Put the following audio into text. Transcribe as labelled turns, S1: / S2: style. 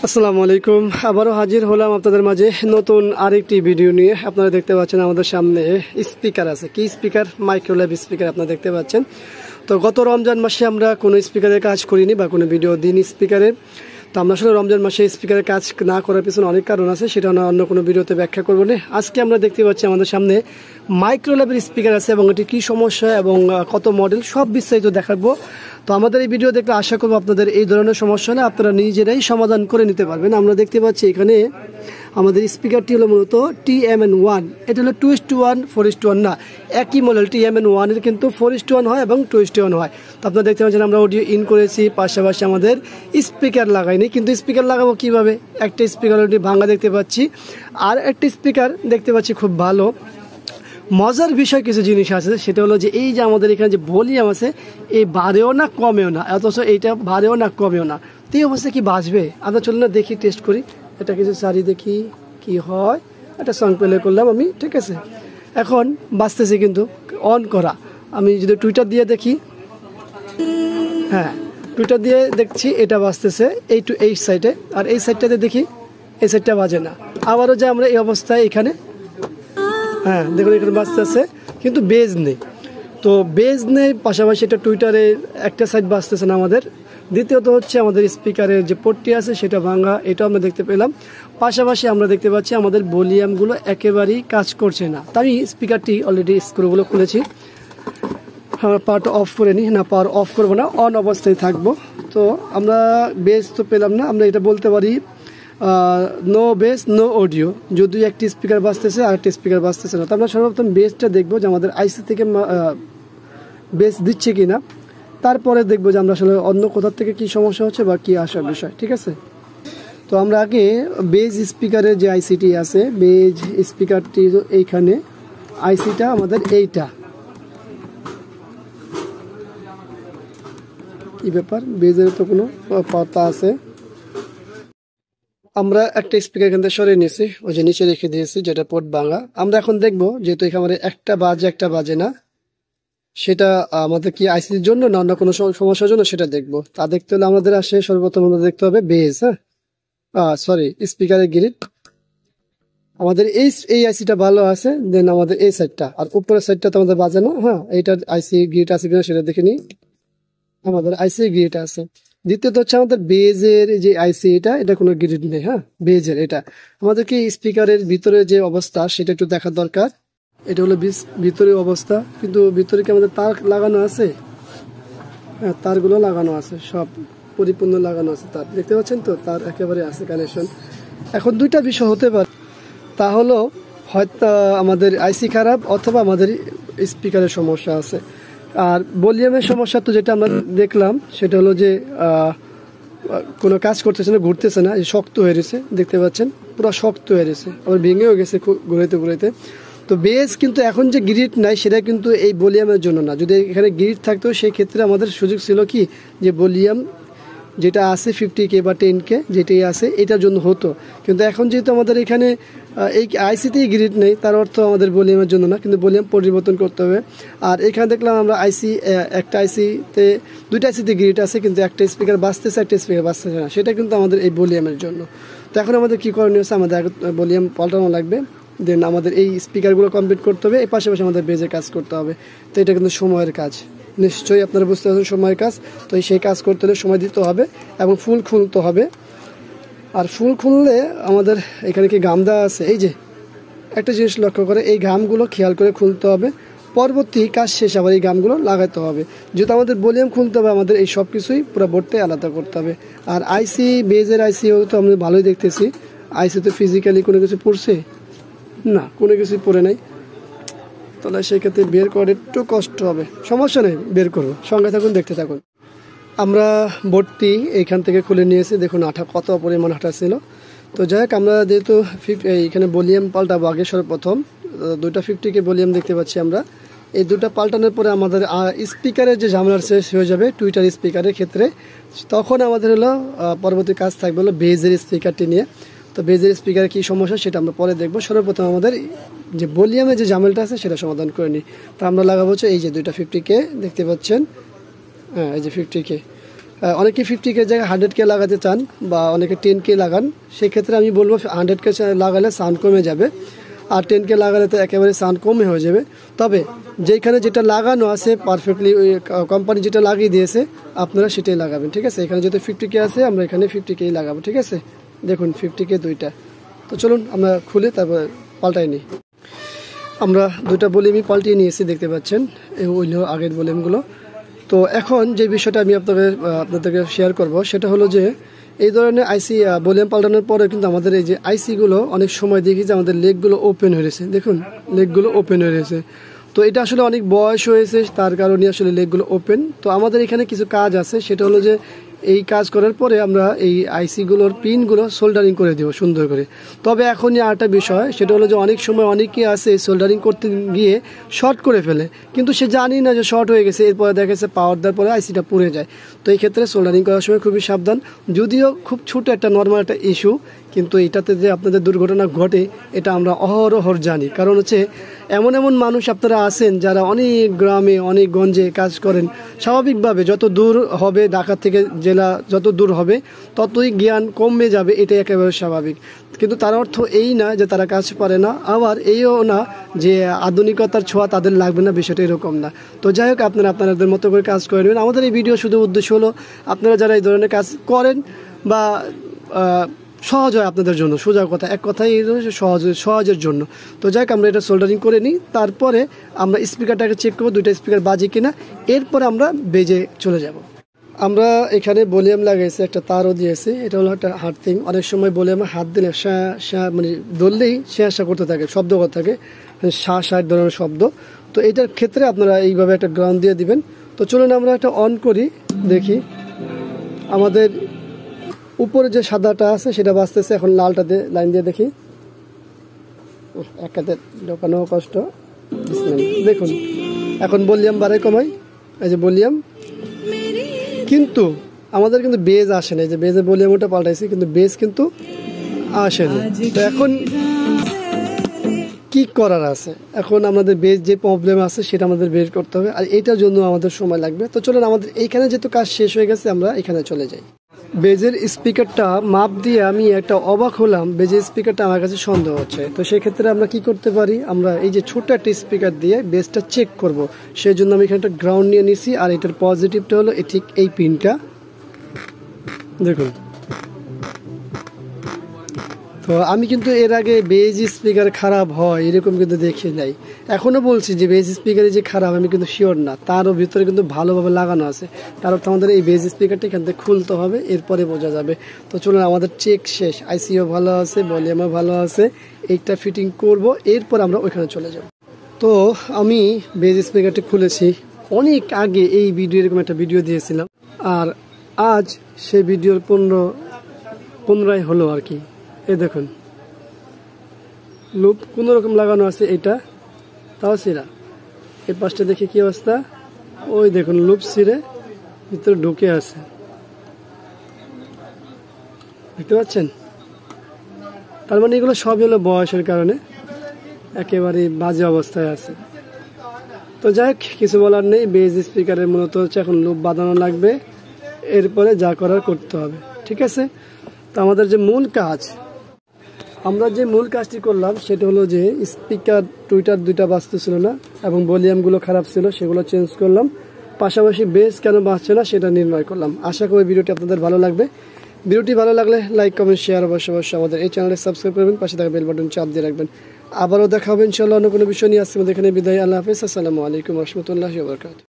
S1: আসসালামু আলাইকুম। আবারও হাজির হলাম আপনাদের মাঝে নতুন আরেকটি ভিডিও নিয়ে। আপনারা দেখতে পাচ্ছেন আমাদের সামনে স্পিকার আছে। কি স্পিকার? মাইক্রোল্যাব স্পিকার আপনারা দেখতে পাচ্ছেন। তো গত রমজান মাসে আমরা কোনো স্পিকারের কাজ করিনি বা কোনো ভিডিও দিইনি স্পিকারের। তো আমরা আসলে রমজান মাসে স্পিকারের কাজ না করার পিছনে অনেক কারণ আছে, সেটা আমরা অন্য কোনো ভিডিওতে ব্যাখ্যা করবো না। আজকে আমরা দেখতে পাচ্ছি আমাদের সামনে মাইক্রোল্যাবের স্পিকার আছে এবং এটি কী সমস্যা এবং কত মডেল সব বিস্তারিত দেখাবো। তো আমাদের এই ভিডিও দেখলে আশা করবো আপনাদের এই ধরনের সমস্যা হলে আপনারা নিজেরাই সমাধান করে নিতে পারবেন। আমরা দেখতে পাচ্ছি এখানে আমাদের স্পিকারটি হলো মূলত TMN1। এটা হলো 2:1 4:1 না, একই মডেল TMN1 কিন্তু 4:1 হয় এবং 2:1 হয়। তো আপনারা দেখতে পাচ্ছেন আমরা অডিও ইন করেছি, পাশাপাশি আমাদের স্পিকার লাগাইনি। কিন্তু স্পিকার লাগাবো কিভাবে? একটা স্পিকার অলরেডি ভাঙা দেখতে পাচ্ছি, আর একটা স্পিকার দেখতে পাচ্ছি খুব ভালো। মজার বিষয় কিছু জিনিস আছে, সেটা হলো যে এই যে আমাদের এখানে যে ভলিউম আছে, এই বাড়েও না কমেও না, অথচ এইটা বাড়েও না কমেও না। তো এই অবস্থা কি বাজবে? আমরা চলুন না দেখি, টেস্ট করি। এটা কিছু সারি দেখি কি হয়। একটা সং প্লে করলাম আমি, ঠিক আছে। এখন বাজতেছে কিন্তু অন করা। আমি যদি টুইটার দিয়ে দেখি, হ্যাঁ টুইটার দিয়ে দেখছি এটা বাজতেছে এই সাইডে, আর এই সাইডটাতে দেখি এই সাইডটা বাজে না। আবারও যে আমরা এই অবস্থায় এখানে, হ্যাঁ দেখুন এখানে বাজতেছে কিন্তু বেজ নেই। তো বেজ নেই, পাশাপাশি এটা টুইটারে একটা সাইড বাজতেছে না আমাদের। দ্বিতীয়ত হচ্ছে আমাদের স্পিকারের যে পোর্টটি আছে সেটা ভাঙা, এটা আমরা দেখতে পেলাম। পাশাপাশি আমরা দেখতে পাচ্ছি আমাদের ভলিউমগুলো একেবারেই কাজ করছে না। তাই স্পিকারটি অলরেডি স্ক্রুগুলো খুলেছি, আমরা পাওয়ারটা অফ করে নিই। না, পাওয়ার অফ করবো না, অন অবস্থায় থাকবো। তো আমরা বেজ তো পেলাম না, আমরা এটা বলতে পারি নো বেস নো অডিও। যদি একটি স্পিকার বাজতেছে আর একটি স্পিকার বাজতেছে না, তো আমরা সর্বপ্রথম বেসটা দেখবো যে আমাদের আইসি থেকে বেস দিচ্ছে কি না। তারপরে দেখবো যে আমরা আসলে অন্য কোথার থেকে কি সমস্যা হচ্ছে বা কি আসার বিষয়, ঠিক আছে। তো আমরা আগে বেজ স্পিকারের যে আইসিটি আছে, বেজ স্পিকারটি এইখানে, আইসিটা আমাদের এইটা। কি ব্যাপার? বেজের তো কোনো পাতা আছে। আমরা একটা স্পিকার এখান থেকে সরিয়ে নিয়েছি, ওই যে নিচে রেখে দিয়েছি, যেটা পোর্ট ভাঙা। আমরা এখন দেখবো যেহেতু এখানে একটা বাজে না, সেটা আমাদের কি আইসির জন্য না অন্য কোনো সমস্যার জন্য সেটা দেখবো। তা দেখতে হলে আমাদের আসে সর্বপ্রথম আমাদের দেখতে হবে বেস, হ্যাঁ সরি স্পিকারের গ্রিড। আমাদের এই আইসিটা ভালো আছে, দেন আমাদের এই সাইডটা, আর উপরের সাইডটা তো আমাদের বাজে না। হ্যাঁ এইটার আইসি গ্রিড আছে কিনা সেটা দেখে নিই। আমাদের আইসি গ্রিড আছে। দ্বিতীয়ত হচ্ছে আমাদের বেজের যে আইসি, এটা কোনো গ্রিড নেই। হ্যাঁ বেজের এটা আমাদেরকে স্পিকারের ভিতরে যে অবস্থা সেটা একটু দেখার দরকার। এটা হলো ভিতরে অবস্থা, কিন্তু ভিতরে কি আমাদের তার লাগানো আছে? হ্যাঁ তারগুলো লাগানো আছে, সব পরিপূর্ণ লাগানো আছে তার, দেখতে পাচ্ছেন তো, তার একেবারে আছে কানেকশন। এখন দুইটা বিষয় হতে পারে, তা হলো হয়তো আমাদের আইসি খারাপ অথবা আমাদের স্পিকারের সমস্যা আছে। আর ভলিউমের সমস্যা তো যেটা আমরা দেখলাম সেটা হলো যে কোনো কাজ করতেছে না, ঘুরতেছে না, শক্ত হয়ে গেছে, দেখতে পাচ্ছেন পুরো শক্ত হয়ে গেছে, আবার ভেঙেও গেছে ঘুরাইতে। তো বেস কিন্তু এখন যে গ্রিড নাই সেটা কিন্তু এই ভলিউমের জন্য না। যদি এখানে গ্রিড থাকতো সেই ক্ষেত্রে আমাদের সুযোগ ছিল কি যে ভলিউম যেটা আছে 50K বা 10K যেটাই আছে এটার জন্য হতো। কিন্তু এখন যেহেতু আমাদের এখানে এই আইসিতেই গ্রিড নেই, তার অর্থ আমাদের ভলিউমের জন্য না, কিন্তু ভলিউম পরিবর্তন করতে হবে। আর এখানে দেখলাম আমরা একটা আইসিতে দুইটা আইসিতে গ্রিড আছে, কিন্তু একটা স্পিকার বাজতেছে একটা স্পিকার বাজতেছে না, সেটা কিন্তু আমাদের এই ভলিউমের জন্য। তো এখন আমাদের কী করণীয় হচ্ছে, আমাদের ভলিউম পাল্টানো লাগবে, দেন আমাদের এই স্পিকারগুলো কমপ্লিট করতে হবে, এই পাশাপাশি আমাদের বেজে কাজ করতে হবে। তো এটা কিন্তু সময়ের কাজ, নিশ্চয়ই আপনারা বুঝতে পারছেন সময়ের কাজ। তো সেই কাজ করতে হলে সময় দিতে হবে এবং ফুল খুলতে হবে। আর ফুল খুললে আমাদের এখানে কি গাম দেওয়া আছে, এই যে একটা জিনিস লক্ষ্য করে এই গামগুলো খেয়াল করে খুলতে হবে। পরবর্তী কাজ শেষ আবার এই গামগুলো লাগাতে হবে। যেহেতু আমাদের ভলিউম খুলতে হবে, আমাদের এই সব কিছুই পুরো বোর্ডটাই আলাদা করতে হবে। আর আইসি বেজের আইসিও তো আমরা ভালোই দেখতেছি, আইসি তো ফিজিক্যালি কোনো কিছু পড়ছে না, কোনো কিছুই পড়ে নাই। তাহলে সেক্ষেত্রে বের করার একটু কষ্ট হবে, সমস্যা নেই, বের করবো, সঙ্গে থাকুন, দেখতে থাকুন। আমরা বোর্ডটি এইখান থেকে খুলে নিয়েছি, দেখুন আঠা কত পরিমাণ আঠা ছিল। তো যাই হোক, আমরা যেহেতু এইখানে ভলিউম পাল্টাবো আগে সর্বপ্রথম, দুইটা 50K ভলিউম দেখতে পাচ্ছি আমরা। এই দুটো পাল্টানোর পরে আমাদের স্পিকারের যে ঝামেলা শেষ হয়ে যাবে টুইটার স্পিকারের ক্ষেত্রে, তখন আমাদের হলো পরবর্তী কাজ থাকবে হলো বেজের স্পিকারটি নিয়ে। তো বেজের স্পিকারের কী সমস্যা সেটা আমরা পরে দেখবো। সর্বপ্রথম আমাদের যে ভলিউমের যে ঝামেলাটা আছে সেটা সমাধান করে নিই। তো আমরা লাগাবো হচ্ছে এই যে দুইটা 50K দেখতে পাচ্ছেন, হ্যাঁ এই যে 50K। অনেকে 50K জায়গায় 100K লাগাতে চান বা অনেকে 10K লাগান, সেক্ষেত্রে আমি বলবো 100K লাগালে সাউন্ড কমে যাবে, আর 10K লাগালে তো একেবারে সাউন্ড কমে হয়ে যাবে। তবে যেখানে যেটা লাগানো আছে পারফেক্টলি, ওই কোম্পানি যেটা লাগিয়ে দিয়েছে আপনারা সেটাই লাগাবেন, ঠিক আছে। এখানে যেহেতু 50K আছে আমরা এখানে 50K লাগাবো, ঠিক আছে। দেখুন 50K দুইটা। তো চলুন আমরা খুলে তারপর পাল্টাই নিই। আমরা দুইটা ভলিউমই পাল্টিয়ে নিয়েছি, দেখতে পাচ্ছেন এই হলো আগের ভলিউমগুলো। তো এখন যে বিষয়টা আমি আপনাদেরকে শেয়ার করব সেটা হলো যে এই ধরনের আইসি ভলিউম পাল্টানোর পরে কিন্তু আমাদের এই যে আইসিগুলো অনেক সময় দেখি যে আমাদের লেগগুলো ওপেন হয়ে গেছে, দেখুন লেগগুলো ওপেন হয়ে গেছে। তো এটা আসলে অনেক বয়স হয়েছে, তার কারণে আসলে লেগগুলো ওপেন। তো আমাদের এখানে কিছু কাজ আছে, সেটা হলো যে এই কাজ করার পরে আমরা এই আইসিগুলোর পিনগুলো সোল্ডারিং করে দেবো সুন্দর করে। তবে এখনই আরেকটা বিষয়, সেটা হলো যে অনেক সময় অনেকে আছে সোল্ডারিং করতে গিয়ে শর্ট করে ফেলে, কিন্তু সে জানি না যে শর্ট হয়ে গেছে, এরপরে দেখা গেছে পাওয়ার দেওয়ার পরে আইসিটা পুড়ে যায়। তো এই ক্ষেত্রে সোল্ডারিং করার সময় খুবই সাবধান। যদিও খুব ছোট একটা নর্মাল একটা ইস্যু, কিন্তু এটাতে যে আপনাদের দুর্ঘটনা ঘটে এটা আমরা অহরহ জানি। কারণ হচ্ছে এমন এমন মানুষ আপনারা আছেন যারা অনেক গ্রামে অনেক গঞ্জে কাজ করেন। স্বাভাবিকভাবে যত দূর হবে ঢাকা থেকে জেলা যত দূর হবে ততই জ্ঞান কমে যাবে, এটাই একেবারে স্বাভাবিক। কিন্তু তার অর্থ এই না যে তারা কাজ পারে না, আবার এইও না যে আধুনিকতার ছোঁয়া তাদের লাগবে না, বিষয়টা এরকম না। তো যাই হোক, আপনারা আপনাদের মতো করে কাজ করে নেবেন। আমাদের এই ভিডিও শুধু উদ্দেশ্য হলো আপনারা যারা এই ধরনের কাজ করেন বা সহজ হয় আপনাদের জন্য, সোজা কথা, এক কথাই সহজের জন্য। তো যাই হোক, আমরা এটা সোল্ডারিং করে নিই, তারপরে আমরা স্পিকারটাকে চেক করবো দুইটা স্পিকার বাজে কিনা, এরপরে আমরা বেজে চলে যাব। আমরা এখানে ভলিউম লাগাইছি, একটা তারও দিয়েছি, এটা হলো একটা হার্থিং। অনেক সময় ভলিউমে হাত দিলে মানে ধরলেই শেষা করতে থাকে, শব্দ করতে থাকে, ষাট ধরনের শব্দ। তো এটার ক্ষেত্রে আপনারা এইভাবে একটা গ্রাউন্ড দিয়ে দিবেন। তো চলুন আমরা একটা অন করি, দেখি আমাদের উপরে যে সাদাটা আছে সেটা বাজতেছে, এখন লালটাতে লাইন দিয়ে দেখি, একাতে ঢোকানো কষ্ট। দেখুন এখন ভলিউম বাড়াই কমাই, এই যে ভলিউম, কিন্তু আমাদের কিন্তু বেজ আসে না। এই যে বেজের ভলিউমটা পাল্টাইছি, কিন্তু বেজ কিন্তু আসেনি। তো এখন কি করার আছে, এখন আমাদের বেজ যে প্রবলেম আছে সেটা আমাদের বের করতে হবে, আর এটার জন্য আমাদের সময় লাগবে। তো চলুন, আমাদের এইখানে যেহেতু কাজ শেষ হয়ে গেছে আমরা এখানে চলে যাই। বেজের স্পিকারটা মাপ দিয়ে আমি একটা অবাক হলাম, বেজের স্পিকারটা আমার কাছে সন্দেহ হচ্ছে। তো সেক্ষেত্রে আমরা কি করতে পারি, আমরা এই যে ছোট্ট একটা স্পিকার দিয়ে বেজটা চেক করব, সেই জন্য আমি এখানে একটা গ্রাউন্ড নিয়ে নিছি। আর এটার পজিটিভটা হলো ঠিক এই পিনটা, দেখুন। তো আমি কিন্তু এর আগে বেজ স্পিকার খারাপ হয় এরকম কিন্তু দেখি নাই। এখনও বলছি যে বেজ স্পিকারে যে খারাপ আমি কিন্তু শিওর না, তারও ভিতরে কিন্তু ভালোভাবে লাগানো আছে। তার অর্থ আমাদের এই বেজ স্পিকারটা এখান থেকে খুলতে হবে, এরপরে বোঝা যাবে। তো চলুন, আমাদের চেক শেষ, আইসিও ভালো আছে, ভলিউমও ভালো আছে, এইটা ফিটিং করব, এরপর আমরা ওইখানে চলে যাব। তো আমি বেজ স্পিকারটি খুলেছি, অনেক আগে এই ভিডিও এরকম একটা ভিডিও দিয়েছিলাম, আর আজ সেই ভিডিওর 15 হলো আর কি। এই দেখুন লুপ কোনো রকম লাগানো আছে, এটা তাও ছিঁড়া। এই পাশটা দেখি কি অবস্থা, ওই দেখুন লুপ ছিঁড়ে ভিতরে ঢুকে আছে, দেখতে পাচ্ছেন। তার মানে এগুলো সবই হলো বয়সের কারণে একেবারে বাজে অবস্থায় আছে। তো যাই হোক, কিছু বলার নেই। বেজ স্পিকারের মূলত হচ্ছে এখন লুপ বাঁধানো লাগবে, এরপরে যা করার করতে হবে, ঠিক আছে। তো আমাদের যে মূল কাজ, আমরা যে মূল কাজটি করলাম সেটা হলো যে স্পিকার টুইটার দুইটা বাজতেছিল না এবং ভলিউমগুলো খারাপ ছিল, সেগুলো চেঞ্জ করলাম। পাশাপাশি বেস কেন বাজছে না সেটা নির্ণয় করলাম। আশা করি ভিডিওটি আপনাদের ভালো লাগবে। ভিডিওটি ভালো লাগলে লাইক, কমেন্ট, শেয়ার অবশ্যই আমাদের এই চ্যানেলে সাবস্ক্রাইব করবেন, পাশে থাকা বেল বাটন চাপ দিয়ে রাখবেন। আবারও দেখা হবে ইনশাআল্লাহ অন্য কোনো বিষয় নিয়ে। আজকে এখানে বিদায়। আল্লাহ হাফেজ। আসসালামু আলাইকুম ওয়া রাহমাতুল্লাহি ওয়া বারাকাতুহু।